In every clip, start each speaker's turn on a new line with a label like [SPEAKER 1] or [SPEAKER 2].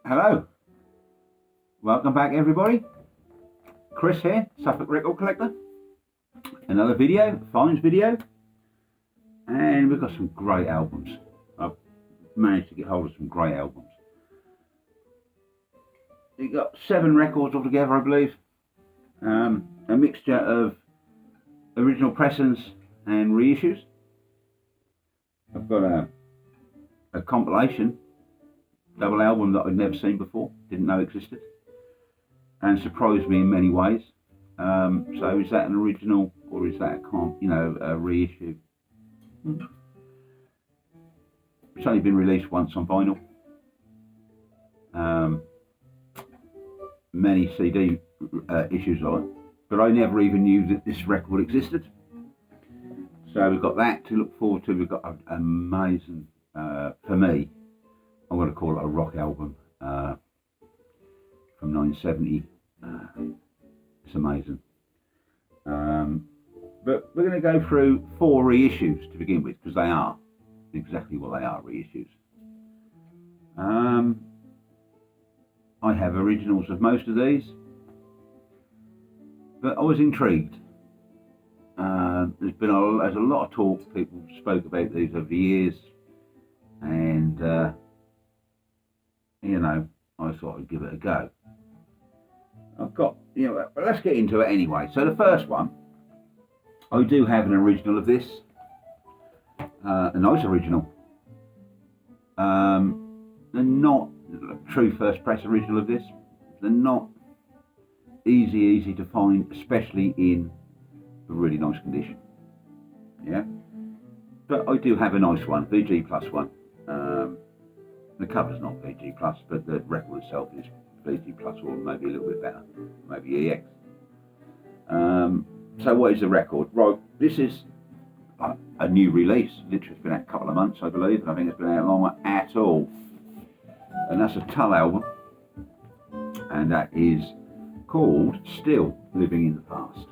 [SPEAKER 1] Hello, welcome back everybody. Chris here, Suffolk Record Collector. Another video, finds video, and we've got some great albums. I've managed to get hold of some great albums. We've got 7 records altogether, I believe. A mixture of original pressings and reissues. I've got a compilation double album that I'd never seen before, didn't know existed, and surprised me in many ways. So is that an original or is that a reissue? It's only been released once on vinyl. Many CD issues on it, but I never even knew that this record existed. So we've got that to look forward to. We've got an amazing, for me, I'm going to call it a rock album from 1970. It's amazing. But we're going to go through 4 reissues to begin with, because they are exactly what they are, reissues. I have originals of most of these, but I was intrigued. There's a lot of talk. People spoke about these over the years, and I thought I'd give it a go. I've got, but let's get into it anyway. So the first one, I do have an original of this, a nice original. They're not a true first press original of this. They're not easy to find, especially in a really nice condition. Yeah, but I do have a nice one, VG plus one. The cover's not VG plus, but the record itself is VG plus, or maybe a little bit better, maybe EX. So what is the record? Right, this is a new release. Literally, it's been out a couple of months, I believe, and I think it's been out longer at all. And that's a Tull album, and that is called Still Living in the Past.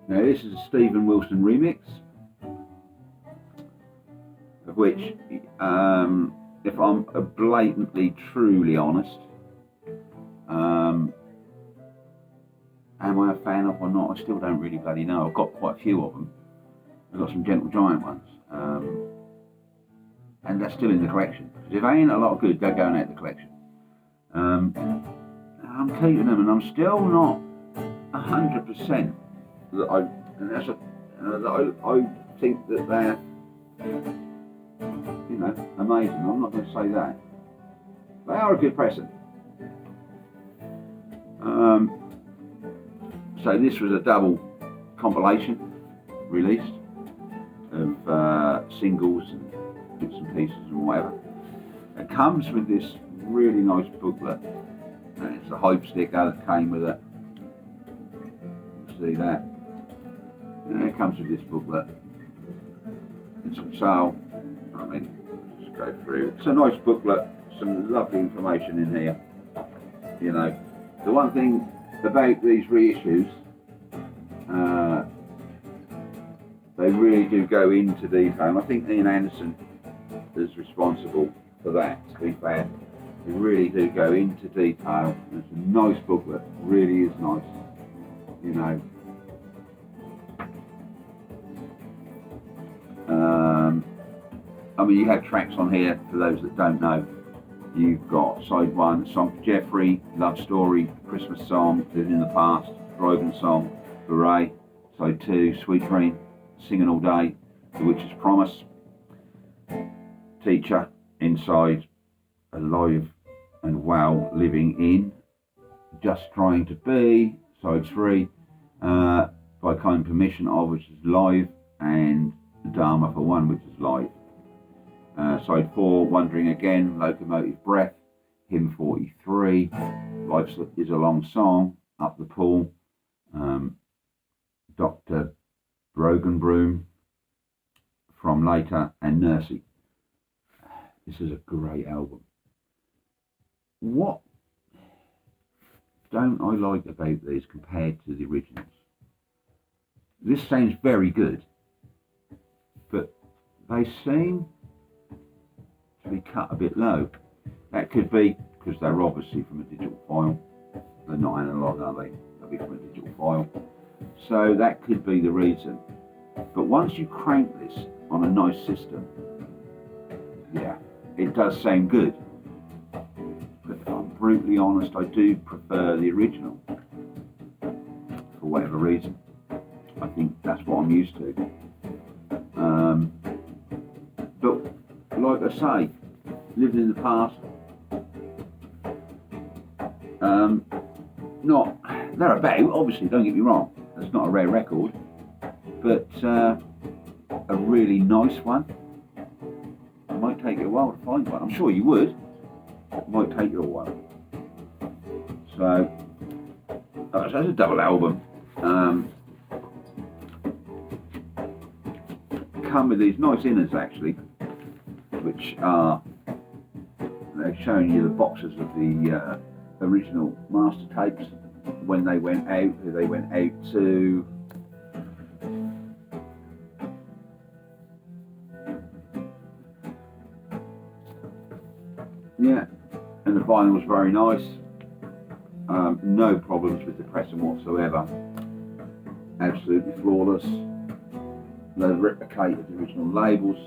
[SPEAKER 1] Now this is a Stephen Wilson remix, of which, if I'm blatantly, truly honest, am I a fan of or not? I still don't really bloody know. I've got quite a few of them. I've got some Gentle Giant ones, and they're still in the collection. Because if they ain't a lot of good, they're going out of the collection. I'm keeping them, and I'm still not 100% that I think that they're amazing. I'm not going to say that. They are a good pressing. So this was a double compilation released of singles and bits and pieces and whatever. It comes with this really nice booklet, and it's a hype sticker that came with it. See that? And it comes with this booklet. It's on sale. Just go through. It's a nice booklet, some lovely information in here. The one thing about these reissues, they really do go into detail. And I think Ian Anderson is responsible for that, to be fair. They really do go into detail. It's a nice booklet, really is nice. You have tracks on here, for those that don't know. You've got side 1, song for Jethro, Love Story, Christmas Song, Living in the Past, Driving Song, Hooray. Side 2, Sweet Dream, Singing All Day, The Witch's Promise, Teacher, Inside, Alive and Well, Living In, Just Trying to Be, Side 3, By Kind Permission Of, which is live, and Dharma for One, which is live. Side 4, Wondering Again, Locomotive Breath, Hymn 43, Life is a Long Song, Up the Pool, Dr. Brogan Broom, From Later, and Nursey. This is a great album. What don't I like about these compared to the originals? This sounds very good, but they seem to be cut a bit low. That could be because they're obviously from a digital file. They're not analog, are they? They'll be from a digital file. So that could be the reason. But once you crank this on a nice system, yeah, it does sound good. But if I'm brutally honest, I do prefer the original. For whatever reason. I think that's what I'm used to. But like I say, living in the past, they're about, obviously, don't get me wrong, it's not a rare record, but a really nice one. It might take you a while to find one. I'm sure you would. It might take you a while. So that's a double album. Come with these nice inners actually, which are, they're showing you the boxes of the original master tapes when they went out, who they went out to. Yeah, and the vinyl was very nice. No problems with the pressing whatsoever. Absolutely flawless. They replicated the original labels.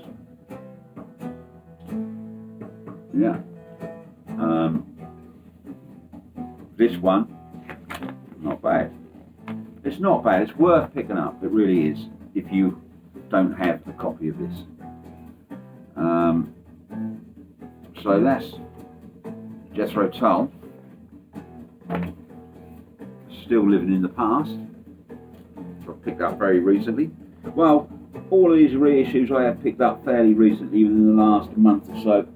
[SPEAKER 1] Yeah. This one, not bad. It's not bad. It's worth picking up. It really is. If you don't have a copy of this. So that's Jethro Tull. Still living in the past. I've picked up very recently. Well, all of these reissues I have picked up fairly recently, even in the last month or so.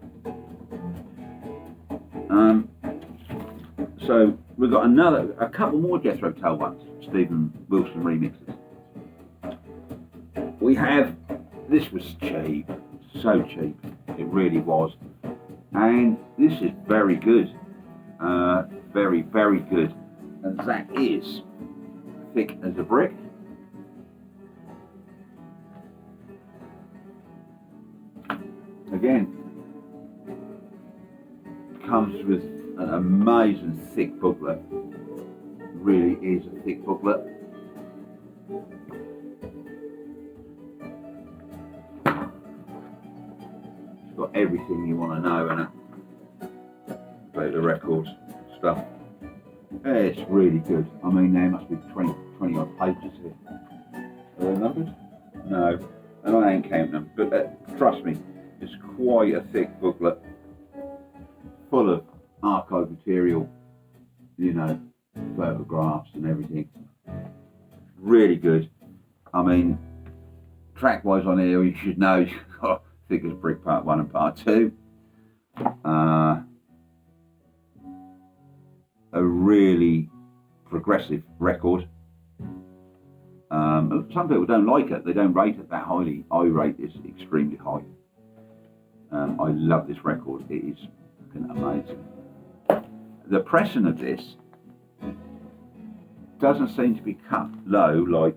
[SPEAKER 1] So we've got a couple more Jethro Tull ones, Stephen Wilson remixes. We have, this was cheap, so cheap, it really was. And this is very good, very, very good. And that is thick as a brick. Again, comes with an amazing thick booklet. Really is a thick booklet. It's got everything you want to know in it about the records stuff. It's really good. I mean, there must be 20 odd pages here. Are they numbered? No, and I ain't counting them. But trust me, it's quite a thick booklet, full of archive material, you know, photographs and everything. Really good. I mean, track-wise on here, you should know, you've got Thick as a Brick Part 1 and Part 2. A really progressive record. Some people don't like it, they don't rate it that highly. I rate this extremely high. I love this record, it is fucking amazing. The pressing of this doesn't seem to be cut low like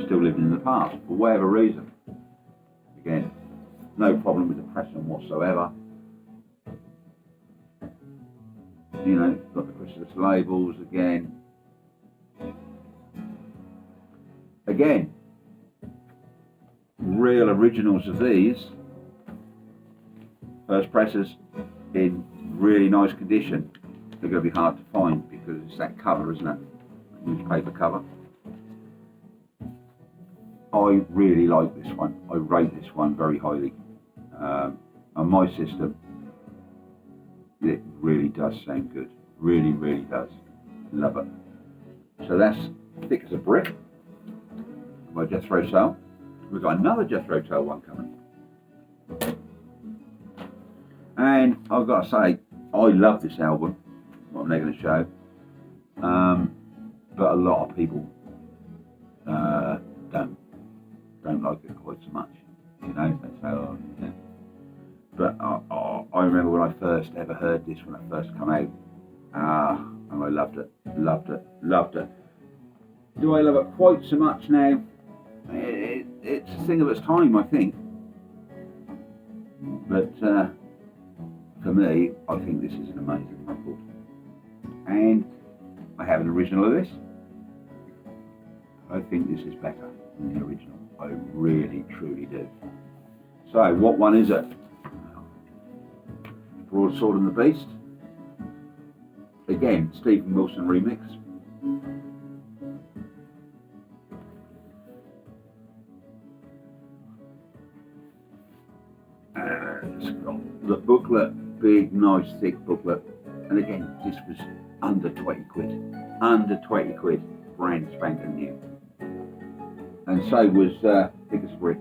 [SPEAKER 1] Still Living in the Past, for whatever reason. Again, no problem with the pressing whatsoever. You know, got the Christmas labels again. Again, real originals of these. First presses in really nice condition. They're going to be hard to find because it's that cover, isn't it? Newspaper cover. I really like this one. I rate this one very highly. On my system, it really does sound good. Really, really does. Love it. So that's Thick as a Brick by Jethro Tull. We've got another Jethro Tull one coming. And I've got to say, I love this album, what I'm going to show. But a lot of people don't like it quite so much. You know, they say, oh, yeah. But I remember when I first ever heard this, when it first came out, and I loved it, loved it, loved it. Do I love it quite so much now? It's a thing of its time, I think. But for me, I think this is an amazing record. And I have an original of this. I think this is better than the original. I really, truly do. So, what one is it? Broadsword and the Beast. Again, Stephen Wilson remix. It's got the booklet, big, nice, thick booklet. And again, this was under 20 quid. Under 20 quid, brand spanking new. And so was Thick as a Brick.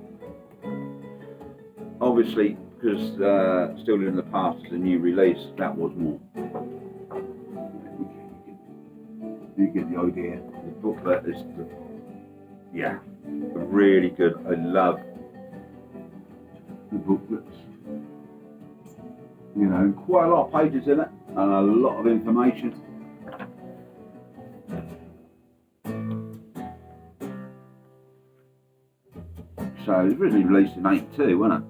[SPEAKER 1] Obviously, because Still Living in the Past is a new release, that was more. You get the idea. The booklet is, really good. I love the booklets. You know, quite a lot of pages in it and a lot of information. So it was originally released in '82, wasn't it?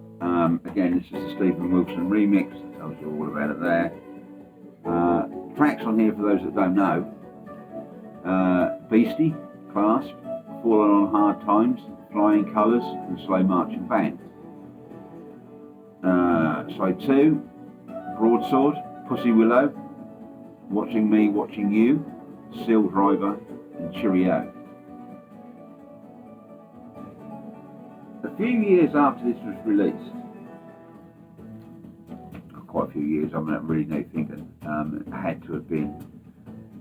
[SPEAKER 1] Again, this is the Stephen Wilson remix. That tells you all about it there. Tracks on here for those that don't know. Beastie, Clasp, Fallen on Hard Times, Flying Colours and Slow Marching Band. Side 2, Broadsword, Pussy Willow, Watching Me, Watching You, Seal Driver and Cheerio. A few years after this was released, quite a few years, I'm not really now thinking, it had to have been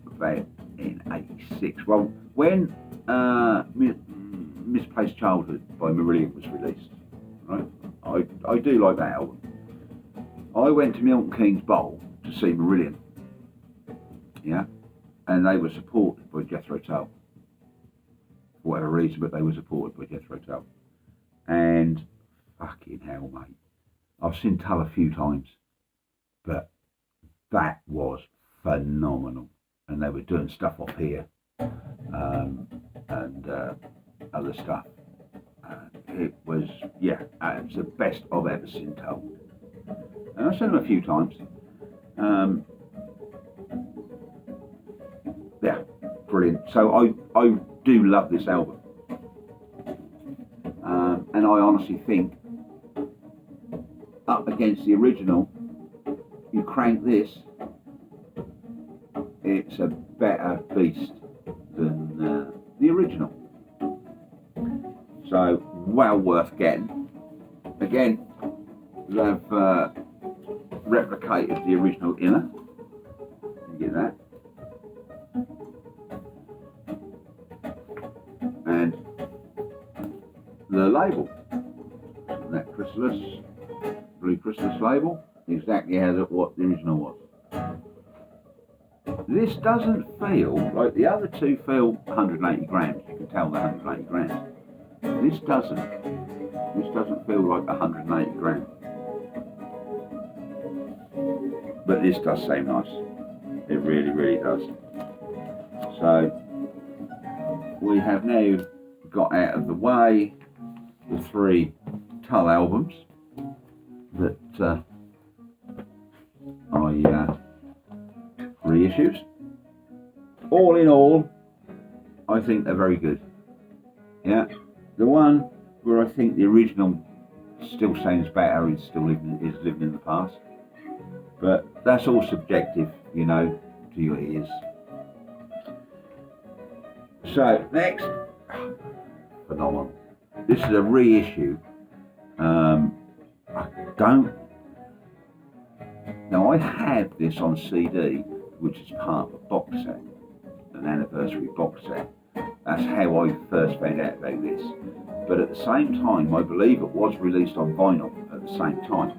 [SPEAKER 1] about in '86. Well, when Misplaced Childhood by Marillion was released, right? I do like that album. I went to Milton Keynes Bowl to see Marillion, and they were supported by Jethro Tull. For whatever reason, but they were supported by Jethro Tull. And fucking hell, mate. I've seen Tull a few times, but that was phenomenal. And they were doing stuff off here and other stuff. It was the best I've ever seen Tull. And I've seen them a few times. Brilliant. So I do love this album. And I honestly think, up against the original, you crank this, it's a better beast than the original. So, well worth getting. Again, they've replicated the original inner. You get that. And the label, that chrysalis, blue chrysalis label, exactly what the original was. This doesn't feel like the other two feel 180 grams. You can tell they're 180 grams. This doesn't feel like 180 grams. But this does sound nice. It really, really does. So we have now got out of the way the 3 Tull albums that I reissues. All in all, I think they're very good. Yeah, the one where I think the original still sounds better is living in the past. But that's all subjective, to your ears. So next, phenomenal. This is a reissue. I had this on CD, which is part of a box set, an anniversary box set. That's how I first found out about this. But at the same time, I believe it was released on vinyl at the same time.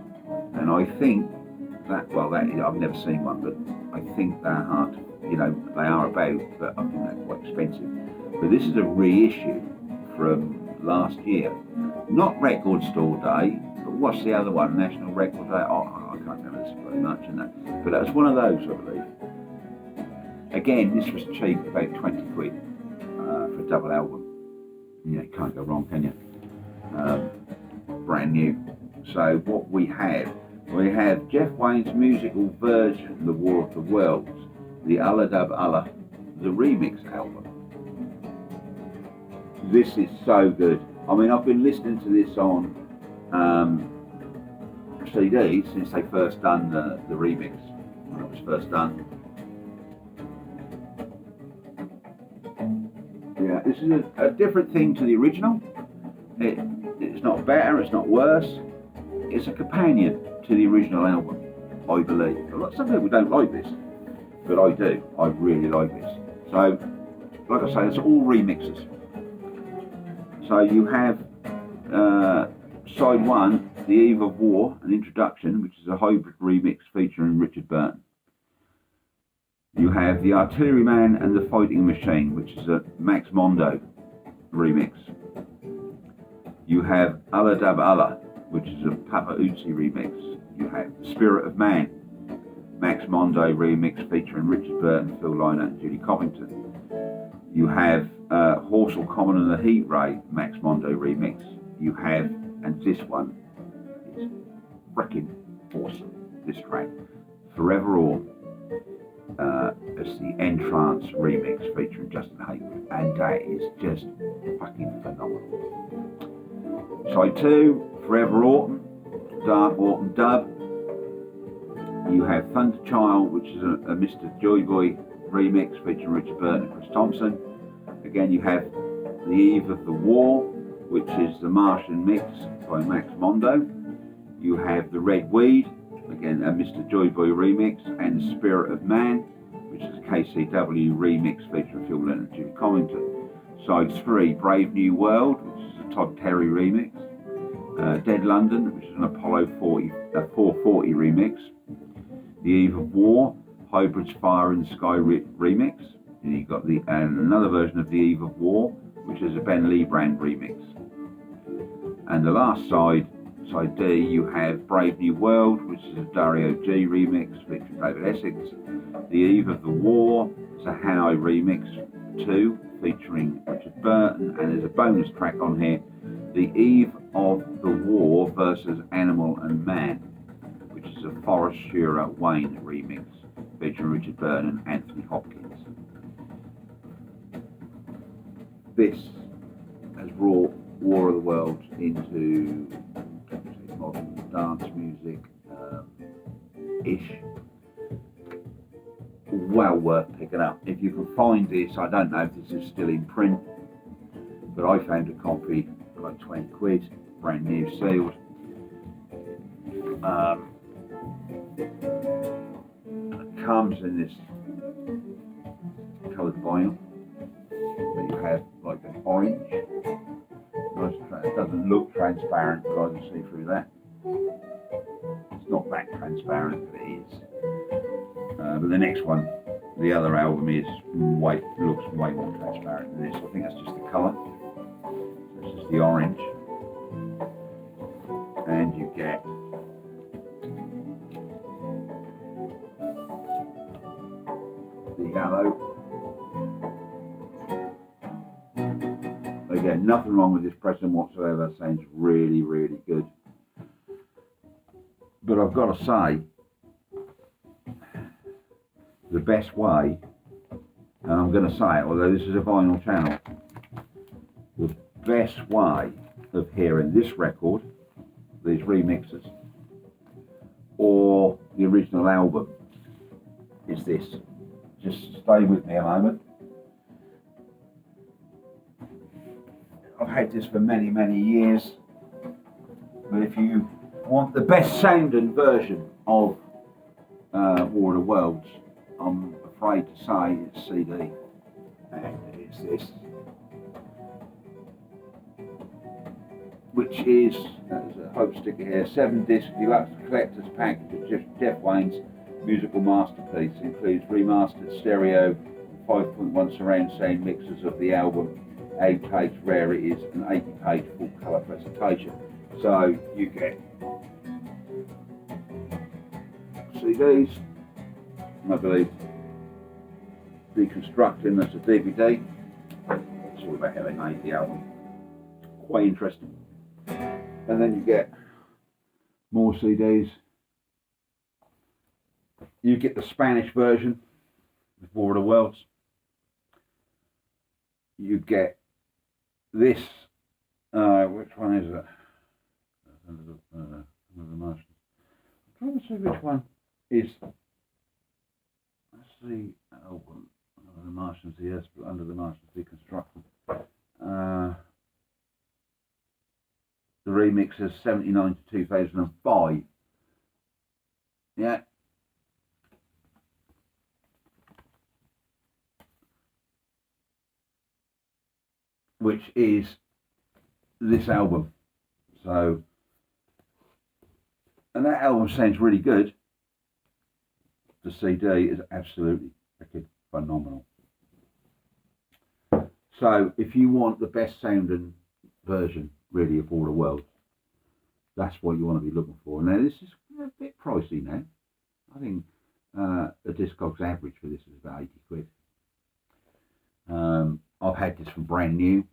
[SPEAKER 1] And I think that, I've never seen one, but I think they're hard, they are about, but I think they're quite expensive. But this is a reissue from last year. Not Record Store Day, but what's the other one? National Record Day? Oh, I can't remember this very much in that. But that was one of those, I believe. Again, this was cheap, about 20 quid for a double album. You can't go wrong, can you? Brand new. So what we have Jeff Wayne's musical version, The War of the Worlds, the Allah Dub Allah, the remix album. This is so good. I mean, I've been listening to this on CD since they first done the remix, when it was first done. Yeah, this is a different thing to the original. It's not better, it's not worse. It's a companion to the original album, I believe. Some people don't like this, but I do. I really like this. So, like I say, it's all remixes. So you have side one, The Eve of War, an introduction, which is a hybrid remix featuring Richard Burton. You have The Artilleryman and the Fighting Machine, which is a Max Mondo remix. You have Allah Dub Allah, which is a Papa Uzi remix. You have The Spirit of Man, Max Mondo remix featuring Richard Burton, Phil Lynott and Judy Covington. You have Horse Will Common and the Heat Ray, Max Mondo remix. You have, and this one is freaking awesome, this track, Forever All. It's the Entrance remix featuring Justin Hayward, and that is just fucking phenomenal. Side 2, Forever Autumn, Dark Autumn dub. You have Thunder Child, which is a Mr. Joy Boy remix featuring Richard Burton and Chris Thompson. Again, you have The Eve of the War, which is the Martian mix by Max Mondo. You have The Red Weed, again a Mr. Joy Boy remix, and The Spirit of Man, which is a KCW remix featuring Phil Lynott and Judy Covington. Side 3, Brave New World, which is a Todd Terry remix. Dead London, which is an Apollo 440 remix. The Eve of War, Hybrids Fire in the Sky remix. And you've got another version of The Eve of War, which is a Ben Lee Brand remix. And the last side D, you have Brave New World, which is a Dario G remix featuring David Essex. The Eve of the War is a Hanoi remix 2 featuring Richard Burton, and there's a bonus track on here, The Eve of the War versus Animal and Man, which is a Forrest Shearer Wayne remix featuring Richard Burton and Anthony Hopkins. This has brought War of the Worlds into modern dance music ish. Well worth picking up. If you can find this, I don't know if this is still in print, but I found a copy for like 20 quid, brand new, sealed. It comes in this coloured vinyl. But you have like an orange. It doesn't look transparent, but I can see through that. It's not that transparent, but it is. But the next one, the other album, looks way more transparent than this. I think that's just the colour. This is the orange, and you get the yellow. Again, nothing wrong with this pressing whatsoever. Sounds really, really good. But I've got to say, the best way, and I'm going to say it, although this is a vinyl channel, the best way of hearing this record, these remixes, or the original album, is this. Just stay with me a moment. I've had this for many, many years, but if you want the best sounding version of War of the Worlds, I'm afraid to say it's CD, and it's this, which is, there's a hope sticker here, 7-disc deluxe collector's package of Jeff Wayne's musical masterpiece. Includes remastered stereo, 5.1 surround sound mixes of the album, 8-page rarities, and 80-page full colour presentation. So you get CDs, I believe, deconstructing as a DVD. It's all about how they made the album. Quite interesting. And then you get more CDs. You get the Spanish version of War of the Worlds. You get this. Which one is it? Under the Martians. I'm trying to see which one is. Let's see. Album. Under the Martians, the Earth, Under the Martians, Deconstruction. The remix is 79 to 2005. Yeah. Which is this album. So, and that album sounds really good. The CD is absolutely freaking phenomenal. So, if you want the best sounding version, really, of All the World, that's what you want to be looking for. Now, this is a bit pricey now. I think the Discogs average for this is about 80 quid. I've had this from brand new.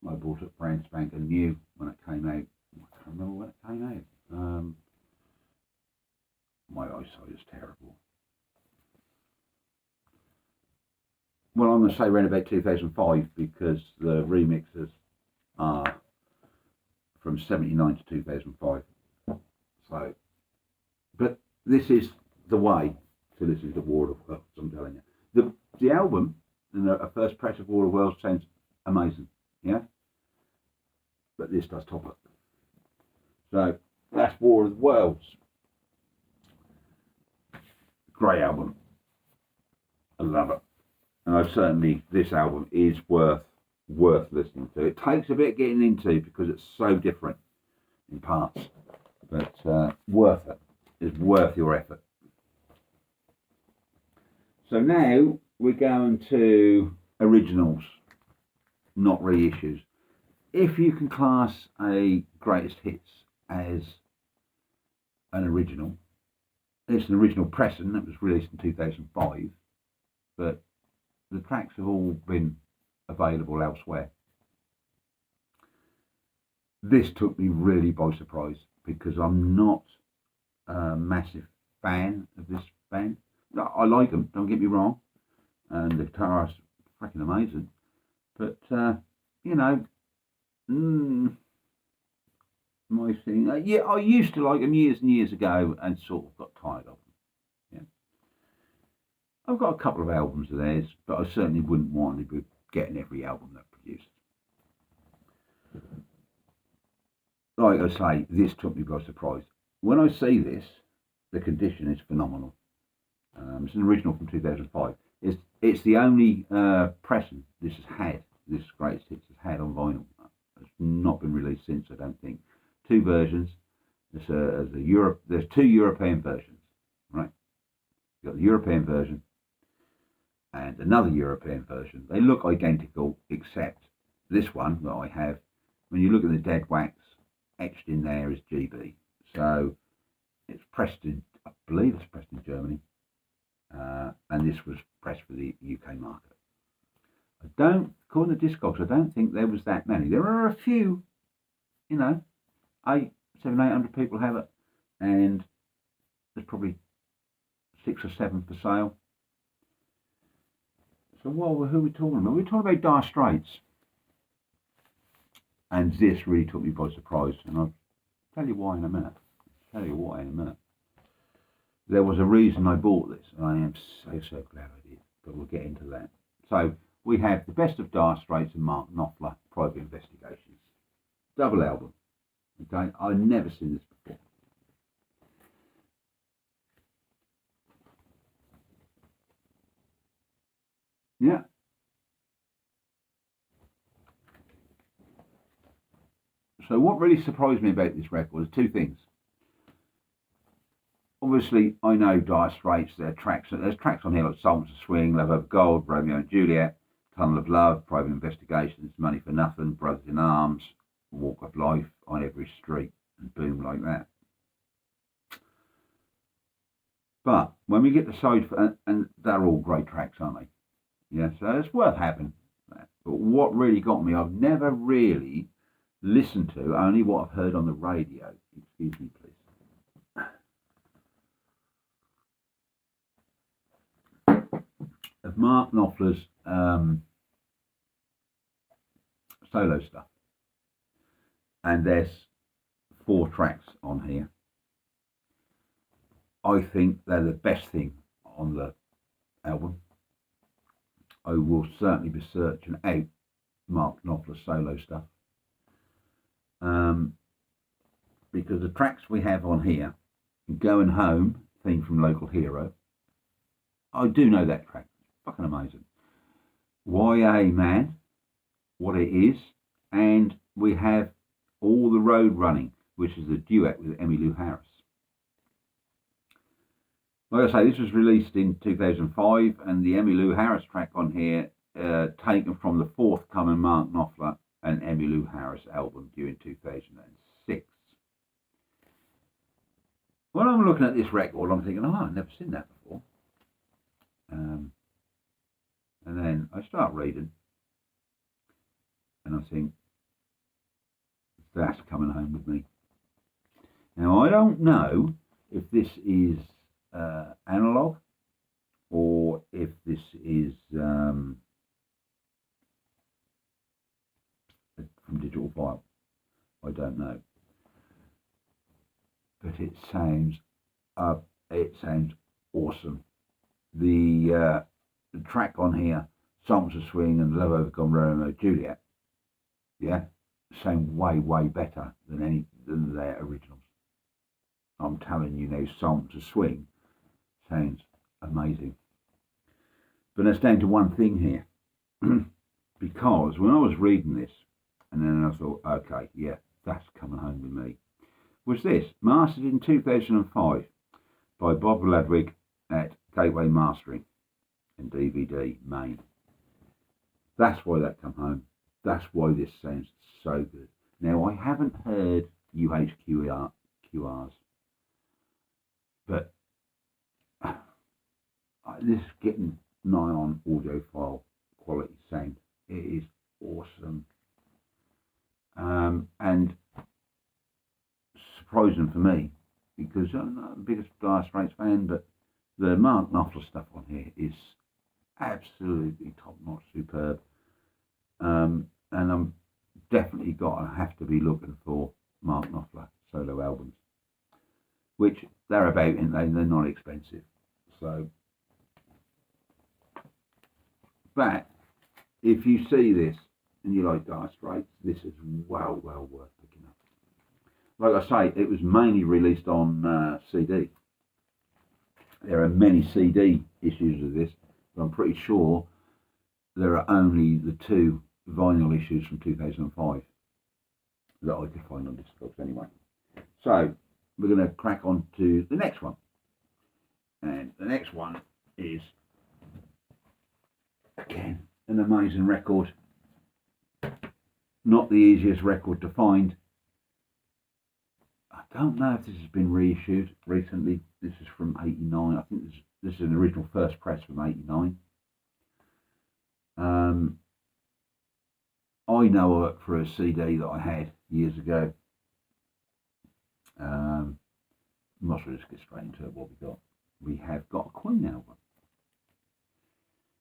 [SPEAKER 1] I bought it brand spanking new when it came out. I can't remember when it came out. My eyesight is terrible. Well, I'm going to say around about 2005 because the remixes are from 79 to 2005. So, but this is the way to listen to War of the Worlds, I'm telling you. The album and a first press of War of the Worlds sounds amazing, yeah? But this does top it. So, that's War of the Worlds. Great album. I love it. And I certainly, this album is worth listening to. It takes a bit getting into because it's so different in parts. But worth it. It's worth your effort. So now we're going to originals, not reissues. If you can class a greatest hits as an original, it's an original pressing that was released in 2005, but the tracks have all been available elsewhere. This took me really by surprise because I'm not a massive fan of this band. I like them, don't get me wrong, and the guitar's freaking amazing, but you know, my thing. Yeah, I used to like them years and years ago and sort of got tired of them. Yeah. I've got a couple of albums of theirs, but I certainly wouldn't want to be getting every album they've produced. Like I say, this took me by surprise. When I see this, the condition is phenomenal. It's an original from 2005. It's the only pressing this has had, this greatest hits has had on vinyl. It's not been released since, I don't think. Two versions. There's two European versions, right? You've got the European version and another European version. They look identical, except this one that I have, when you look at the dead wax, etched in there is GB. So it's pressed in, I believe it's pressed in Germany, and this was pressed for the UK market. According to Discogs, I don't think there was that many. There are a few, you know, 800 people have it, and there's probably 6 or 7 for sale. So who are we talking about? We're talking about Dire Straits. And this really took me by surprise, and I'll tell you why in a minute. There was a reason I bought this, and I am so glad I did, but we'll get into that. So we have The Best of Dire Straits and Mark Knopfler, Private Investigations. Double album. Okay, I've never seen this before. Yeah. So what really surprised me about this record is two things. Obviously, I know Dire Straits, there's tracks on here like Songs of Swing, Love of Gold, Romeo and Juliet, Tunnel of Love, Private Investigations, Money for Nothing, Brothers in Arms, Walk of Life, On Every Street, and boom, like that. But when we get to side, and they're all great tracks, aren't they? Yeah, so it's worth having. But what really got me, I've never really listened to, only what I've heard on the radio. Excuse me, please. Mark Knopfler's solo stuff, and there's 4 tracks on here. I think they're the best thing on the album. I will certainly be searching out Mark Knopfler's solo stuff, because the tracks we have on here, Going Home, theme from Local Hero, I do know that track, fucking amazing. YA Man, what it is, and we have All the Road Running, which is a duet with Emmylou Harris. Like I say, this was released in 2005, and the Emmylou Harris track on here, taken from the forthcoming Mark Knopfler and Emmylou Harris album due in 2006. When I'm looking at this record, I'm thinking, I've never seen that before. And then I start reading, and I think, that's coming home with me. Now, I don't know if this is analog or if this is from digital file. I don't know, but it sounds awesome. The track on here, Songs of Swing and Love Overcome Romeo Juliet, yeah, sound way better than their originals. I'm telling you now, Songs of Swing sounds amazing. But it's down to one thing here, because when I was reading this, and then I thought, okay, yeah, that's coming home with me, was this, mastered in 2005 by Bob Ladwig at Gateway Mastering and DVD Main. That's why that come home. That's why this sounds so good. Now, I haven't heard UHQRs, but this is getting nigh on audiophile quality sound. It is awesome. And surprising for me, because I'm not the biggest Dire Straits fan, but the Mark Knopfler stuff on here is absolutely top-notch, superb. And I'm definitely have to be looking for Mark Knopfler solo albums, which they're about, and they're not expensive. So, but if you see this and you like Dire Straits, this is well worth picking up. Like I say, it was mainly released on CD. There are many CD issues of this, but I'm pretty sure there are only the 2 vinyl issues from 2005 that I could find on Discogs anyway. So we're going to crack on to the next one, and the next one is again an amazing record. Not the easiest record to find. I don't know if this has been reissued recently. This is from '89. I think this is an original first press from '89. I know it for a CD that I had years ago. Might as well just get straight into it. What we got? We have got a Queen album.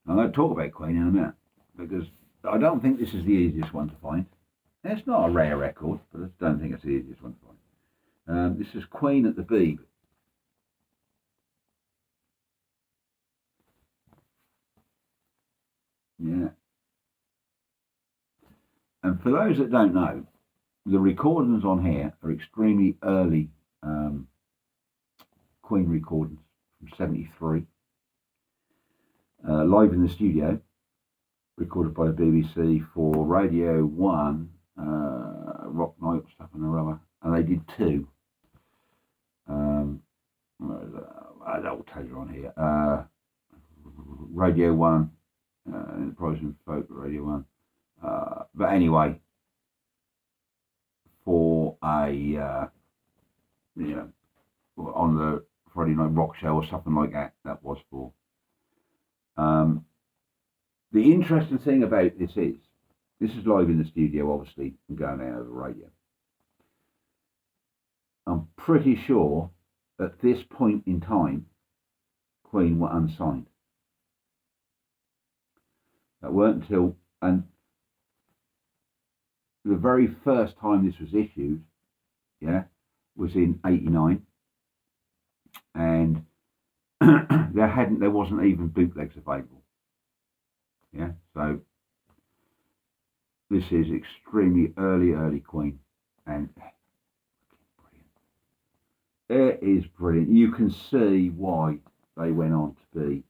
[SPEAKER 1] I'm going to talk about Queen in a minute, because I don't think this is the easiest one to find. And it's not a rare record, but I don't think it's the easiest one to find. This is Queen at the Beeb. Yeah. And for those that don't know, the recordings on here are extremely early Queen recordings from '73. Live in the studio, recorded by the BBC for Radio 1, Rock Night, stuff and other, and they did 2. I'll tell you on here. Radio 1, Enterprise and Folk, Radio 1. But anyway, for a, on the Friday Night Rock Show or something like that, that was for. The interesting thing about this is live in the studio, obviously, and going out over radio. I'm pretty sure at this point in time, Queen were unsigned. That weren't until, and the very first time this was issued, yeah, was in '89, and there wasn't even bootlegs available. Yeah, so this is extremely early Queen, and brilliant. It is brilliant. You can see why they went on to be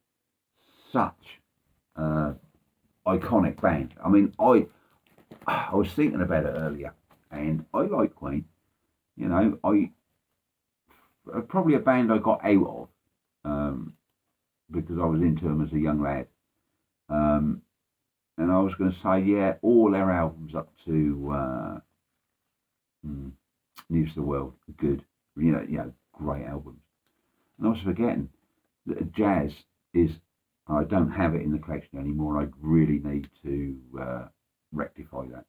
[SPEAKER 1] such iconic band. I mean, I was thinking about it earlier, and I like Queen. You know, I probably a band I got out of because I was into them as a young lad. And I was going to say, yeah, all their albums up to News of the World are good. You know, great albums. And I was forgetting that jazz is. I don't have it in the collection anymore. I really need to rectify that.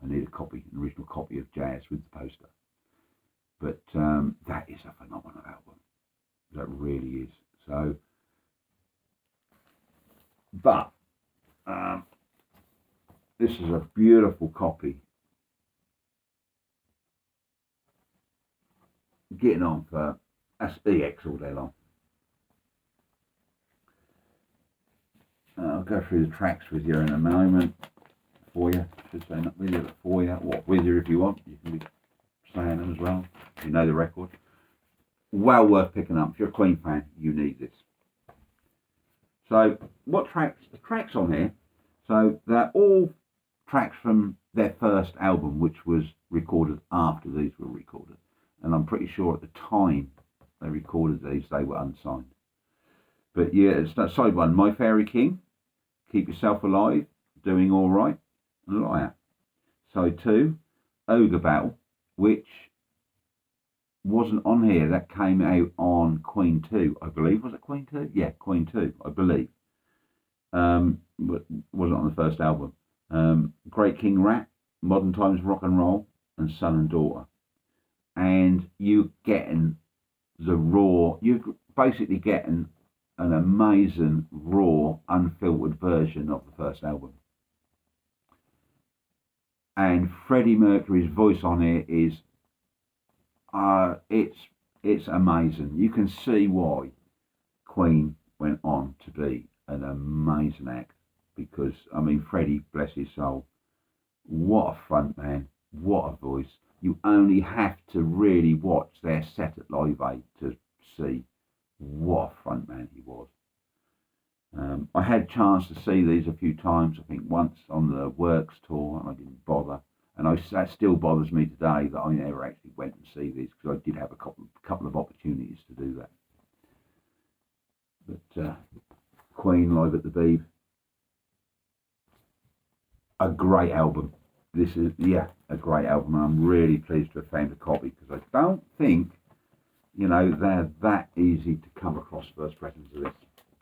[SPEAKER 1] I need an original copy of Jazz with the poster. But that is a phenomenal album. That really is. So, but this is a beautiful copy. Getting on for that's EX all day long. I'll go through the tracks with you in a moment. For you, I should say not with you, but for you. What with you if you want. You can be saying them as well. If you know the record. Well worth picking up. If you're a Queen fan, you need this. So, what tracks? The tracks on here. So they're all tracks from their first album, which was recorded after these were recorded. And I'm pretty sure at the time they recorded these, they were unsigned. But yeah, it's that side one. My Fairy King, Keep Yourself Alive, Doing All Right, and Liar. Side two, Ogre Battle, which wasn't on here. That came out on Queen 2, I believe. Was it Queen 2? Yeah, Queen 2, I believe. But wasn't on the first album. Great King Rat, Modern Times Rock and Roll, and Son and Daughter. And you're getting the raw, you're basically getting an amazing, raw, unfiltered version of the first album. And Freddie Mercury's voice on it is, it's amazing. You can see why Queen went on to be an amazing act. Because, I mean, Freddie, bless his soul, what a front man, what a voice. You only have to really watch their set at Live Aid to see what a front man he was. I had a chance to see these a few times, I think once on the Works tour, and I didn't bother. And that still bothers me today that I never actually went and see these, because I did have a couple of opportunities to do that. But Queen live at the Beeb, a great album. This is, a great album. And I'm really pleased to have found a copy, because I don't think, they're that easy to come across first pressings of this.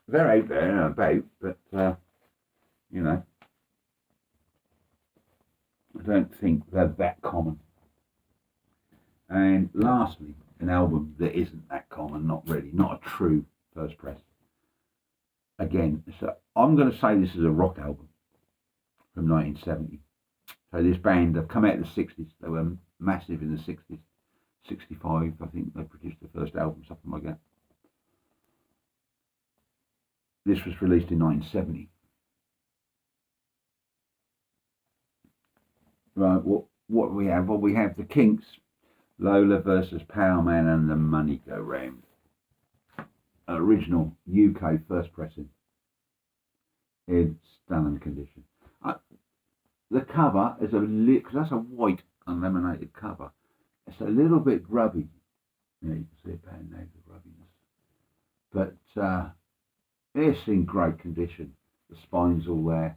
[SPEAKER 1] They're out there and about, but, I don't think they're that common. And lastly, an album that isn't that common, not a true first press. Again, so I'm going to say this is a rock album from 1970. So this band, they've come out in the 60s. They were massive in the 60s. 65, I think they produced their first album, something like that. This was released in 1970. Right, what we have? Well, we have the Kinks, Lola versus Power Man and the Money Go Round. Original UK first pressing. In stunning condition. The cover is because that's a white unlaminated cover. It's a little bit grubby. You can see a band name, the grubbiness. But it's in great condition. The spine's all there.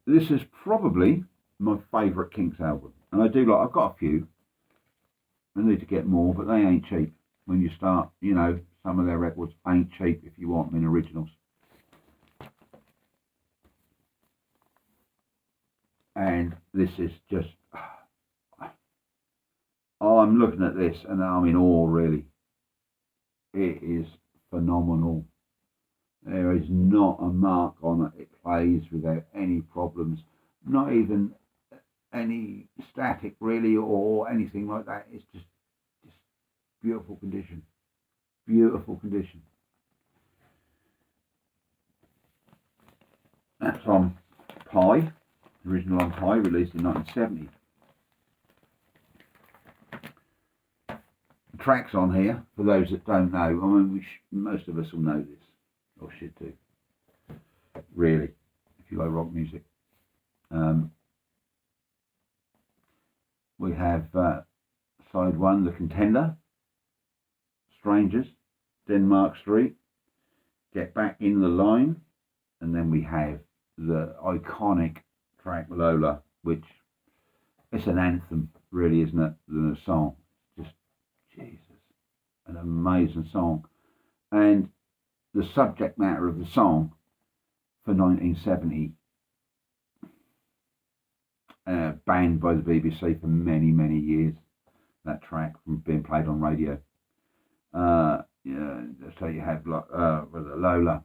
[SPEAKER 1] This is probably my favourite Kinks album. And I've got a few. I need to get more, but they ain't cheap. When you start, some of their records ain't cheap if you want them in originals. and this is just, oh, I'm looking at this and I'm in awe, really. It is phenomenal. There is not a mark on it. It plays without any problems, not even any static really or anything like that. It's just beautiful condition. Beautiful condition. That's on Pi, original on Pi, released in 1970. The tracks on here, for those that don't know, I mean, most of us will know this, or should do, really, if you like rock music. We have side one, The Contender, Strangers, Denmark Street, Get Back in the Line, and then we have the iconic track Lola, which it's an anthem, really, isn't it? The song, just Jesus, an amazing song, and the subject matter of the song for 1970, banned by the BBC for many, many years. That track from being played on radio. Yeah, so you have Lola,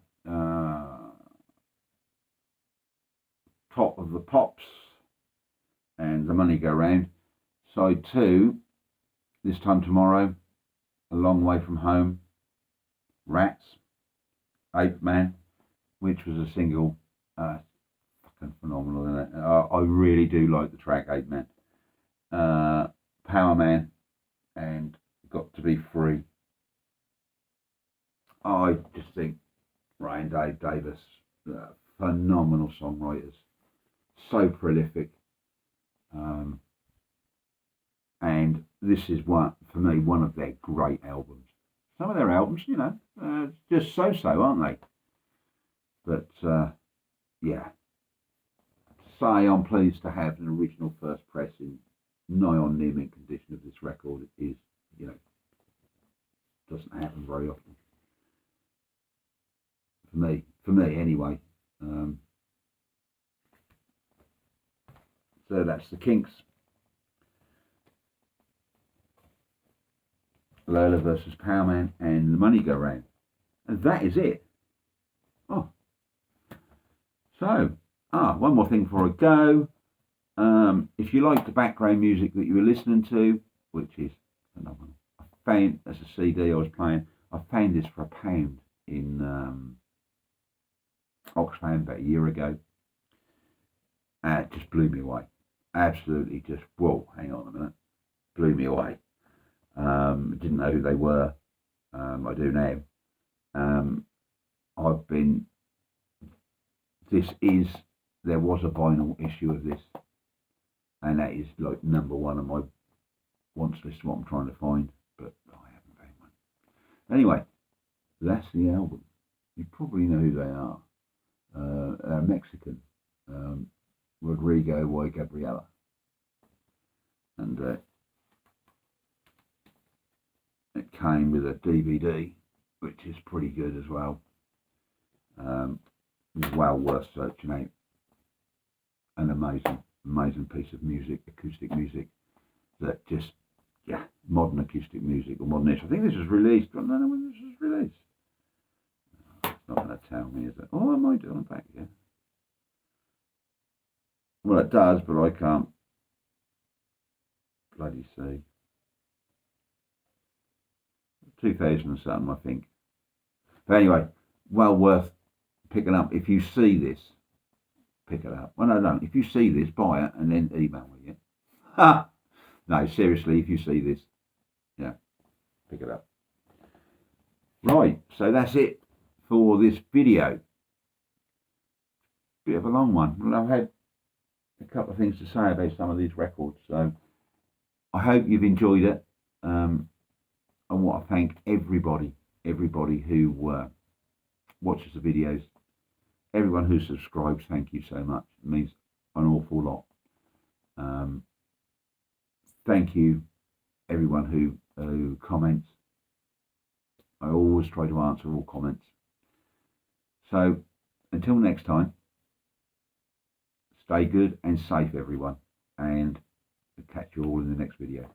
[SPEAKER 1] Top of the Pops, and The Money Go Round. Side two, This Time Tomorrow, A Long Way From Home, Rats, Ape Man, which was a single. Fucking phenomenal, isn't it? I really do like the track Ape Man. Power Man, and Got to Be Free. I just think Ray and Dave Davis, phenomenal songwriters, so prolific, and this is for me, one of their great albums. Some of their albums, just so-so, aren't they? But yeah, to say I'm pleased to have an original first press in nigh on near mint condition of this record is, doesn't happen very often. For me anyway. So that's the Kinks. Lola versus Powerman and The Money Go Round. And that is it. Oh. So, one more thing before I go. If you like the background music that you were listening to, which is phenomenal, I found, as a CD I was playing, I found this for £1 in Oxfam about a year ago. It just blew me away. Absolutely just, whoa, hang on a minute. Blew me away. Didn't know who they were. I do now. There was a vinyl issue of this, and that is like number one on my wants list, what I'm trying to find, but I haven't found one. Anyway, that's the album. You probably know who they are. Mexican, Rodrigo y Gabriela, and it came with a DVD, which is pretty good as well. Well worth searching out. An amazing piece of music, acoustic music, that just, modern acoustic music, or modern-ish. I think this was released, I don't know when this was released. It's not going to tell me, is it? Oh, I might do on the back, yeah. Well, it does, but I can't bloody see. 2000 or something, I think. But anyway, well worth picking up. If you see this, pick it up. Well, no, don't. If you see this, buy it and then email me, yeah? Ha! No, seriously, if you see this, pick it up. Right, so that's it for this video. Bit of a long one. Well, I've had a couple of things to say about some of these records, so I hope you've enjoyed it. I want to thank everybody who watches the videos, everyone who subscribes. Thank you so much. It means an awful lot. Thank you, everyone who comments. I always try to answer all comments. So until next time, Stay good and safe, everyone, and I'll catch you all in the next video.